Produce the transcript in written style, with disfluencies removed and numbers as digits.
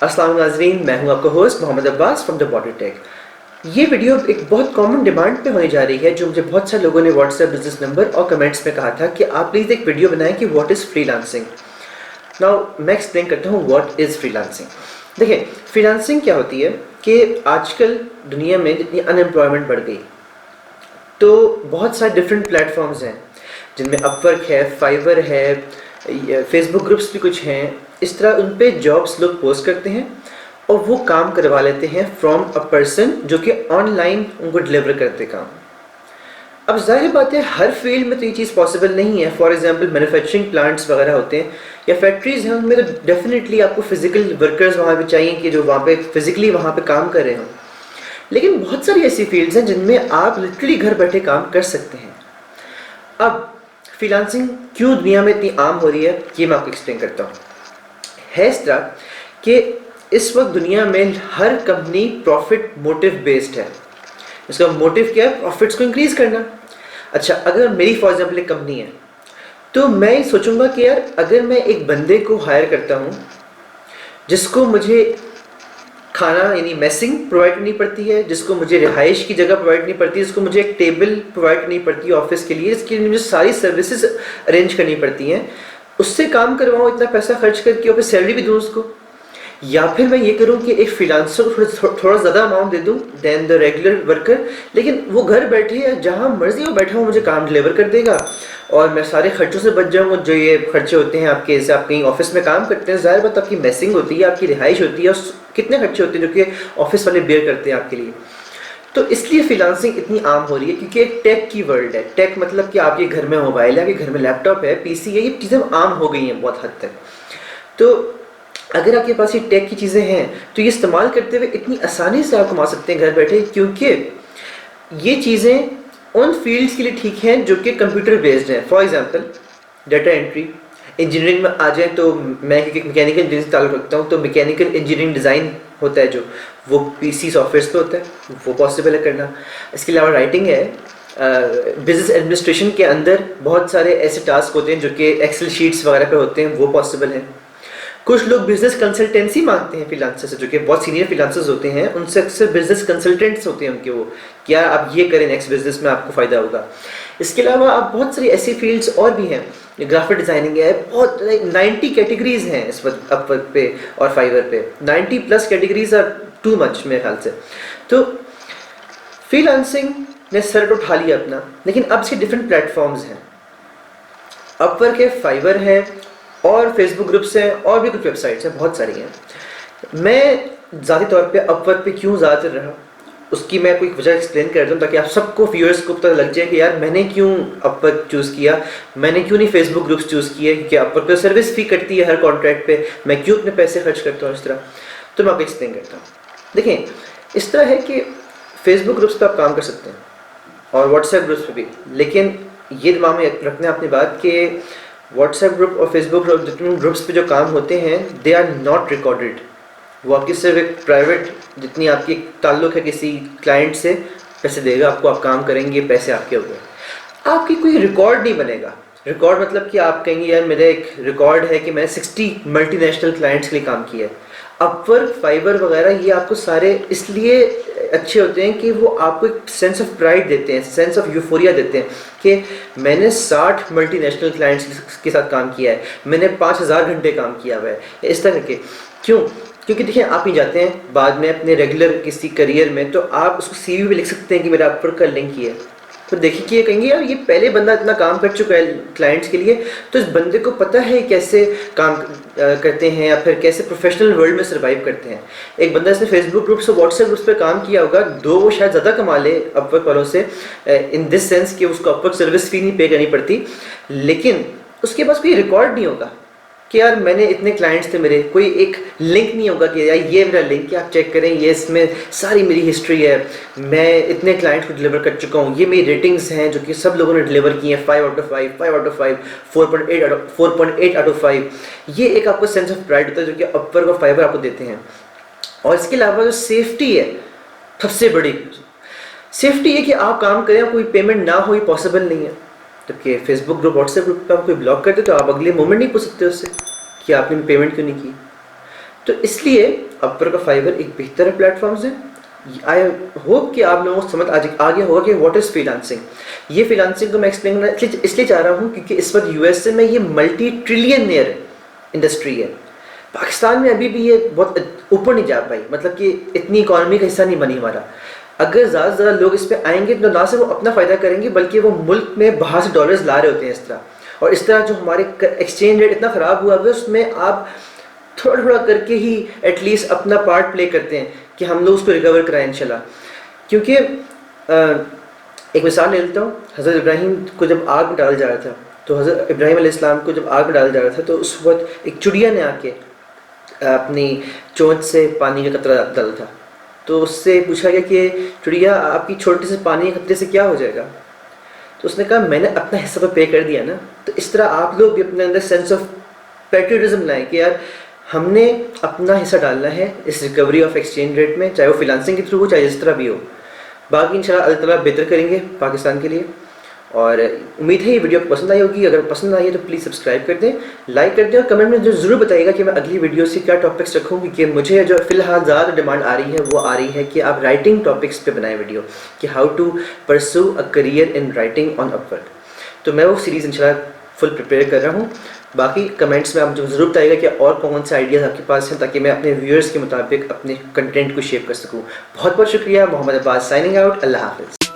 अस्सलाम नाज़रीन, मैं हूं आपका host Mohammad Abbas from the body tech. ये वीडियो एक बहुत कॉमन डिमांड पे होने जा रही है, जो मुझे बहुत सारे लोगों ने व्हाट्सएप बिजनेस नंबर और कमेंट्स में कहा था कि आप प्लीज़ एक वीडियो बनाएं कि व्हाट इज़ फ्रीलांसिंग। नाउ मैं एक्सप्लेन करता हूँ व्हाट इज़ फ्रीलांसिंग। देखिए, फ्रीलांसिंग क्या होती है कि आजकल दुनिया में जितनी अनएम्प्लॉयमेंट बढ़ गई, तो बहुत सारे डिफरेंट प्लेटफॉर्म्स हैं जिनमें अपवर्क है, फाइवर है, फेसबुक ग्रुप्स भी कुछ हैं। इस तरह उन पे जॉब्स लोग पोस्ट करते हैं और वो काम करवा लेते हैं फ्रॉम अ पर्सन जो कि ऑनलाइन उनको डिलीवर करते काम। अब जाहिर बात है हर फील्ड में तो ये चीज़ पॉसिबल नहीं है। फॉर एग्जांपल मैन्युफैक्चरिंग प्लांट्स वगैरह होते हैं या फैक्ट्रीज हैं, उनमें तो डेफिनेटली आपको फिजिकल वर्कर्स वहाँ पे चाहिए कि जो वहाँ पे फिजिकली वहाँ पे काम कर रहे हों। लेकिन बहुत सारी ऐसी फील्ड्स हैं जिनमें आप लिटरली घर बैठे काम कर सकते हैं। अब फ्रीलांसिंग क्यों दुनिया में इतनी आम हो रही है, ये मैं आपको एक्सप्लेन करता हूँ। है इस तरह कि इस वक्त दुनिया में हर कंपनी प्रॉफिट मोटिव बेस्ड है। इसका मोटिव क्या है? प्रॉफिट्स को इंक्रीज करना। अच्छा, अगर मेरी फॉर एग्जांपल एक कंपनी है तो मैं ये सोचूंगा कि यार अगर मैं एक बंदे को हायर करता हूँ जिसको मुझे खाना यानी मेसिंग प्रोवाइड करनी पड़ती है, जिसको मुझे रिहाइश की जगह प्रोवाइड करनी पड़ती है, जिसको मुझे एक टेबल प्रोवाइड करनी पड़ती है ऑफिस के लिए, इसके लिए मुझे सारी सर्विसेज अरेंज करनी पड़ती हैं, उससे काम करवाऊँ इतना पैसा खर्च करके और फिर सैलरी भी दूँ उसको। या फिर मैं ये करूँ कि एक फ्रीलांसर को थोड़ा ज़्यादा अमाउंट दे दूँ देन द रेगुलर वर्कर, लेकिन वो घर बैठे या जहाँ मर्जी वो बैठा हो मुझे काम डिलीवर कर देगा और मैं सारे खर्चों से बच जाऊँगा। जो ये खर्चे होते हैं आपके, जैसे आप कहीं ऑफिस में काम करते हैं, ज़ाहिर बात आपकी मेसिंग होती है, आपकी रिहाइश होती है, और कितने खर्चे होते हैं जो कि ऑफिस वाले बेयर करते हैं आपके लिए। तो इसलिए फ्रीलांसिंग इतनी आम हो रही है क्योंकि एक टेक की वर्ल्ड है। टेक मतलब कि आपके घर में मोबाइल है, आपके घर में लैपटॉप है, पीसी है, ये चीज़ें आम हो गई हैं बहुत हद तक। तो अगर आपके पास ये टेक की चीज़ें हैं तो ये इस्तेमाल करते हुए इतनी आसानी से आप कमा सकते हैं घर बैठे, क्योंकि ये चीज़ें उन फील्ड्स के लिए ठीक हैं जो कि कंप्यूटर बेस्ड हैं। For example data entry, engineering में आ जाए तो मैं क्योंकि मैकेनिकल इंजीनियरिंग से ताल्लुक़ रखता हूँ, तो मैकेनिकल इंजीनियरिंग डिज़ाइन होता है जो वो पीसी सॉफ्टवेयर पे होता है, वो पॉसिबल है करना। इसके अलावा राइटिंग है, बिजनेस एडमिनिस्ट्रेशन के अंदर बहुत सारे ऐसे टास्क होते हैं जो कि एक्सेल शीट्स वगैरह पे होते हैं, वो पॉसिबल है। कुछ लोग बिजनेस कंसल्टेंसी मांगते हैं फ्रीलांसर से, जो कि बहुत सीनियर फ्रीलांसर्स होते हैं, उनसे अक्सर बिजनेस कंसल्टेंट्स होते हैं उनके, वो क्या आप ये करें नेक्स्ट बिजनेस में आपको फ़ायदा होगा। इसके अलावा आप बहुत सारी ऐसी फील्ड्स और भी हैं, ग्राफिक डिज़ाइनिंग है, बहुत 90 कैटेगरीज हैं इस वक्त अपवर्क पे और फाइवर पे। 90+ कैटेगरीज आर टू मच मेरे ख्याल से। तो फ्रीलांसिंग ने सर उठा लिया अपना, लेकिन अब इसके डिफरेंट प्लेटफॉर्म्स हैं। अपवर्क है, फाइवर है और फेसबुक ग्रुप्स हैं और भी कुछ वेबसाइट्स हैं, बहुत सारी हैं। मैं ज़ाती तौर पे अपवर्क पे क्यों ज़्यादातर रहा, उसकी मैं कोई वजह एक्सप्लेन कर दूँ ताकि आप सबको व्यूअर्स को पता लग जाए कि यार मैंने क्यों अपवर्क चूज़ किया, मैंने क्यों नहीं फेसबुक ग्रुप्स चूज़ किए, क्योंकि अपवर्क पे सर्विस फ़ी कटती है हर कॉन्ट्रैक्ट पे, मैं क्यों अपने पैसे खर्च करता हूँ इस तरह। तो मैं आपको एक्सप्लेन करता हूँ। देखें, इस तरह है कि फेसबुक ग्रुप्स पर आप काम कर सकते हैं और व्हाट्सएप ग्रुप्स पर भी, लेकिन ये दिमाग में रखना है अपनी बात कि व्हाट्सएप ग्रुप और फेसबुक ग्रुप्स पे जो काम होते हैं दे आर नॉट रिकॉर्डेड। वो आपकी सिर्फ एक प्राइवेट, जितनी आपकी ताल्लुक़ है किसी क्लाइंट से, पैसे देगा आपको, आप काम करेंगे, पैसे आपके हो गए, आपकी कोई रिकॉर्ड नहीं बनेगा। रिकॉर्ड मतलब कि आप कहेंगे यार मेरा एक रिकॉर्ड है कि मैंने 60 मल्टीनेशनल क्लाइंट्स के लिए काम किया है। अपवर्क, फाइवर वगैरह ये आपको सारे इसलिए अच्छे होते हैं कि वो आपको एक सेंस ऑफ प्राइड देते हैं, सेंस ऑफ यूफोरिया देते हैं कि मैंने 60 मल्टीनेशनल क्लाइंट्स के साथ काम किया है, मैंने 5000 घंटे काम किया हुआ है, इस तरह के। क्यों? क्योंकि देखिए, आप ही जाते हैं बाद में अपने रेगुलर किसी करियर में, तो आप उसको सीवी में लिख सकते हैं कि मेरा अपवर्क का लिंक ही है। तो देखिए कि कहेंगे यार ये पहले बंदा इतना काम कर चुका है क्लाइंट्स के लिए, तो इस बंदे को पता है कैसे काम करते हैं या फिर कैसे प्रोफेशनल वर्ल्ड में सर्वाइव करते हैं। एक बंदा इसने फेसबुक ग्रुप्स और व्हाट्सएप ग्रुप्स पे काम किया होगा, दो वो शायद ज़्यादा कमा ले अपवर्क वालों से, इन दिस सेंस कि उसको अपवर्क सर्विस फी नहीं पे करनी पड़ती, लेकिन उसके पास कोई रिकॉर्ड नहीं होगा कि यार मैंने इतने क्लाइंट्स थे मेरे, कोई एक लिंक नहीं होगा कि यार ये मेरा लिंक है, आप चेक करें, ये इसमें सारी मेरी हिस्ट्री है, मैं इतने क्लाइंट्स को डिलीवर कर चुका हूँ, ये मेरी रेटिंग्स हैं जो कि सब लोगों ने डिलीवर की हैं, 5 out of 5, 5 out of 5, 4.8 out of 5। ये एक आपको सेंस ऑफ प्राइड होता है जो कि अपवर्क और फाइवर आपको देते हैं। और इसके अलावा जो सेफ्टी है, सबसे बड़ी सेफ्टी है कि आप काम करें, कोई पेमेंट ना हो, ये पॉसिबल नहीं है। जबकि फेसबुक ग्रुप, व्हाट्सएप ग्रुप पे आप कोई ब्लॉक कर दे तो आप अगले मोमेंट नहीं पूछ सकते उससे कि आपने पेमेंट क्यों नहीं की। तो इसलिए अपवर्क और फाइवर एक बेहतर प्लेटफॉर्म्स है। आई होप कि आप लोगों को समझ आ गया होगा कि व्हाट इज़ फ्रीलांसिंग। ये फ्रीलांसिंग को मैं एक्सप्लेन करना इसलिए चाह रहा हूँ क्योंकि इस वक्त यूएसए में ये मल्टी ट्रिलियनियर इंडस्ट्री है। पाकिस्तान में अभी भी ये बहुत ऊपर नहीं जा पाई, मतलब कि इतनी इकॉनमी का हिस्सा नहीं बनी हमारा। अगर ज़्यादा से ज़्यादा लोग इस पर आएंगे तो ना सिर्फ वो अपना फ़ायदा करेंगे बल्कि वो मुल्क में बाहर से डॉलर्स ला रहे होते हैं इस तरह। और इस तरह जो हमारे एक्सचेंज रेट इतना ख़राब हुआ है उसमें आप थोड़ा थोड़ा करके ही एटलीस्ट अपना पार्ट प्ले करते हैं कि हम लोग उसको रिकवर कराएं इंशाल्लाह। क्योंकि एक मिसाल ले लेता हूँ, हज़रत इब्राहीम को जब आग में डाला जा रहा था, तो हज़रत इब्राहीम अलैहिस्सलाम को जब आग में डाला जा रहा था तो उस वक्त एक चिड़िया ने आके अपनी चोंच से पानी का कतरा डाला था। तो उससे पूछा गया कि चिड़िया आपकी छोटे से पानी के कतरे से क्या हो जाएगा? तो उसने कहा मैंने अपना हिस्सा तो पे कर दिया ना। तो इस तरह आप लोग भी अपने अंदर सेंस ऑफ पैट्रियटिज्म लाएं कि यार हमने अपना हिस्सा डालना है इस रिकवरी ऑफ एक्सचेंज रेट में, चाहे वो फ्रीलांसिंग के थ्रू हो चाहे जिस तरह भी हो। बाकी इंशाल्लाह अल्लाह ताला बेहतर करेंगे पाकिस्तान के लिए। और उम्मीद है ये वीडियो आपको पसंद आई होगी। अगर पसंद आई है तो प्लीज़ सब्सक्राइब कर दें, लाइक कर दें और कमेंट में ज़रूर बताइएगा कि मैं अगली वीडियो से क्या टॉपिक्स रखूँ, क्योंकि मुझे जो फ़िलहाल ज़्यादा डिमांड आ रही है वो आ रही है कि आप राइटिंग टॉपिक्स पे बनाएं वीडियो, कि how to pursue a career in writing on Upwork. तो मैं वो सीरीज़ इंशाल्लाह फुल प्रिपेयर कर रहा हूँ। बाकी कमेंट्स में आप जो ज़रूर बताइएगा कि और कौन से आइडियाज़ आपके पास हैं ताकि मैं अपने व्यूअर्स के मुताबिक अपने कंटेंट को शेप कर सकूँ। बहुत बहुत शुक्रिया। Mohammad Abbas signing out. अल्लाह हाफ़िज़।